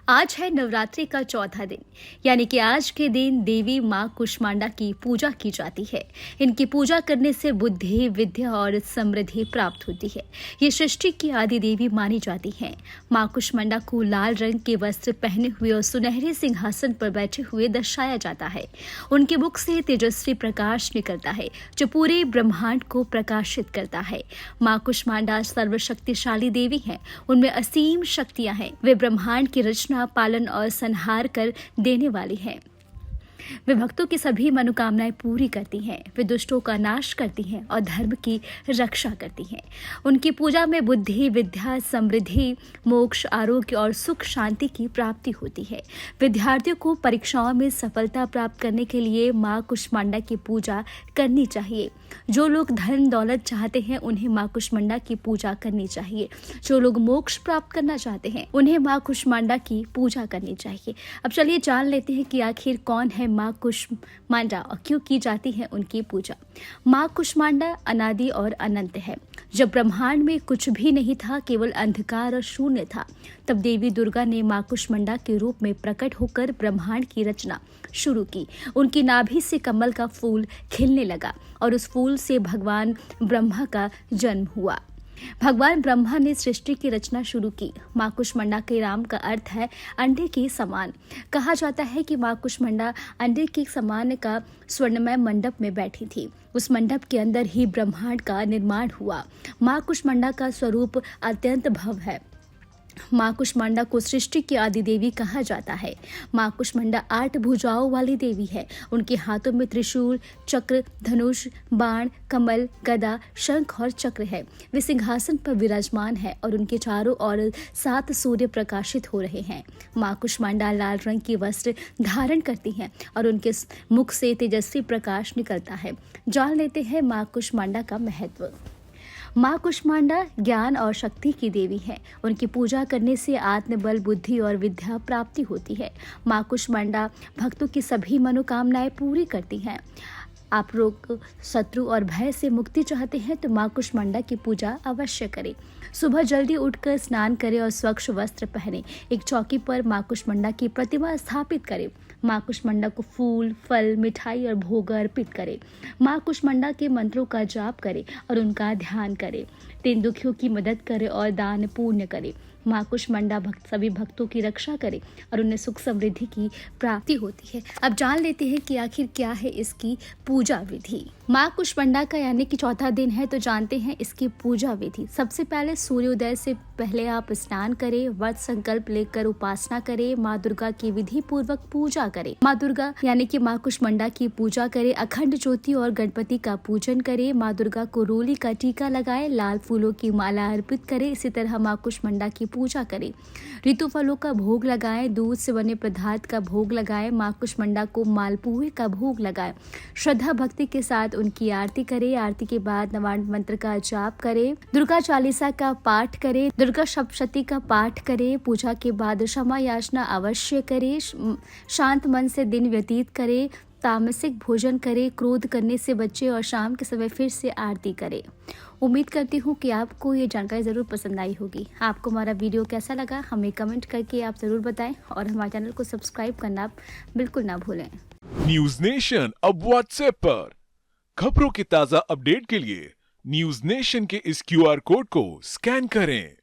आज है नवरात्रि का चौथा दिन, यानी कि आज के दिन देवी माँ कुष्मांडा की पूजा की जाती है। इनकी पूजा करने से बुद्धि, विद्या और समृद्धि प्राप्त होती है। ये सृष्टि की आदि देवी मानी जाती हैं। माँ कुष्मांडा को लाल रंग के वस्त्र पहने हुए और सुनहरे सिंहासन पर बैठे हुए दर्शाया जाता है। उनके मुख से तेजस्वी प्रकाश निकलता है, जो पूरे ब्रह्मांड को प्रकाशित करता है। माँ कुष्मांडा सर्वशक्तिशाली देवी हैं। उनमें असीम शक्तियां हैं। वे ब्रह्मांड की रचना, पालन और संहार कर देने वाली हैं। वे भक्तों की सभी मनोकामनाएं पूरी करती हैं। वे दुष्टों का नाश करती हैं और धर्म की रक्षा करती हैं। उनकी पूजा में बुद्धि, विद्या, समृद्धि, मोक्ष, आरोग्य और सुख शांति की प्राप्ति होती है। विद्यार्थियों को परीक्षाओं में सफलता प्राप्त करने के लिए माँ कुष्मांडा की पूजा करनी चाहिए। जो लोग धन दौलत चाहते हैं, उन्हें माँ कुष्मांडा की पूजा करनी चाहिए। जो लोग मोक्ष प्राप्त करना चाहते हैं, उन्हें माँ कुष्मांडा की पूजा करनी चाहिए। अब चलिए जान लेते हैं कि आखिर कौन है माँ कुष्मांडा और क्यों की जाती है उनकी पूजा। माँ कुष्मांडा अनादि और अनंत है। जब ब्रह्मांड में कुछ भी नहीं था, केवल अंधकार और शून्य था, तब देवी दुर्गा ने माँ कुष्मांडा के रूप में प्रकट होकर ब्रह्मांड की रचना शुरू की। उनकी नाभि से कमल का फूल खिलने लगा और उस फूल से भगवान ब्रह्मा का जन्म हुआ। भगवान ब्रह्मा ने सृष्टि की रचना शुरू की। माँ कुष्मांडा के नाम का अर्थ है अंडे के समान। कहा जाता है कि माँ कुष्मांडा अंडे के समान का स्वर्णमय मंडप में बैठी थी। उस मंडप के अंदर ही ब्रह्मांड का निर्माण हुआ। माँ कुष्मांडा का स्वरूप अत्यंत भव्य है। माँ कुष्मांडा को सृष्टि की आदि देवी कहा जाता है। माँ कुष्मांडा 8 भुजाओं वाली देवी है। उनके हाथों में त्रिशूल, चक्र, धनुष, बाण, कमल, गदा, शंख और चक्र है। वे सिंहासन पर विराजमान है और उनके चारों ओर 7 सूर्य प्रकाशित हो रहे हैं। माँ कुष्मांडा लाल रंग की वस्त्र धारण करती हैं और उनके मुख से तेजस्वी प्रकाश निकलता है। जान लेते हैं माँ कुष्मांडा का महत्व। माँ कुष्मांडा ज्ञान और शक्ति की देवी है। उनकी पूजा करने से आत्मबल, बुद्धि और विद्या प्राप्ति होती है। माँ कुष्मांडा भक्तों की सभी मनोकामनाएं पूरी करती हैं। आप लोग शत्रु और भय से मुक्ति चाहते हैं तो माँ कुष्मांडा की पूजा अवश्य करें। सुबह जल्दी उठकर स्नान करें और स्वच्छ वस्त्र पहनें। एक चौकी पर माँ कुष्मांडा की प्रतिमा स्थापित करें। माँ कुष्मांडा को फूल, फल, मिठाई और भोग अर्पित करें। माँ कुष्मांडा के मंत्रों का जाप करें और उनका ध्यान करें। 3 दुखियों की मदद करें और दान पुण्य करें। माँ कुष्मांडा सभी भक्तों की रक्षा करे और उन्हें सुख समृद्धि की प्राप्ति होती है। अब जान लेते हैं कि आखिर क्या है इसकी पूजा विधि। माँ कुष्मांडा का यानी कि चौथा दिन है, तो जानते हैं इसकी पूजा विधि। सबसे पहले सूर्योदय से पहले आप स्नान करें, व्रत संकल्प लेकर उपासना करें, माँ दुर्गा की विधि पूर्वक पूजा करें। माँ दुर्गा यानी कि माँ कुष्मांडा की पूजा करें, अखंड ज्योति और गणपति का पूजन करें। माँ दुर्गा को रोली का टीका लगाएं, लाल फूलों की माला अर्पित करें। इसी तरह माँ कुष्मांडा की पूजा करें। ऋतु फलों का भोग लगाएं, दूध से बने पदार्थ का भोग लगाएं। माँ कुष्मांडा को मालपुए का भोग लगाएं। श्रद्धा भक्ति के साथ उनकी आरती करें। आरती के बाद नवान मंत्र का जाप करें। दुर्गा चालीसा का पाठ करें। दुर्गा सप्तशती का पाठ करें। पूजा के बाद क्षमा याचना अवश्य करें। शांत मन से दिन व्यतीत करें। तामसिक भोजन करें। क्रोध करने से बचे और शाम के समय फिर से आरती करें। उम्मीद करती हूँ कि आपको ये जानकारी ज़रूर पसंद आई होगी। आपको हमारा वीडियो कैसा लगा हमें कमेंट करके आप ज़रूर बताएं और हमारे चैनल को सब्सक्राइब करना बिल्कुल ना भूलें। न्यूज नेशन अब व्हाट्सएप पर खबरों की ताज़ा अपडेट के लिए न्यूज नेशन के इस QR कोड को स्कैन करें।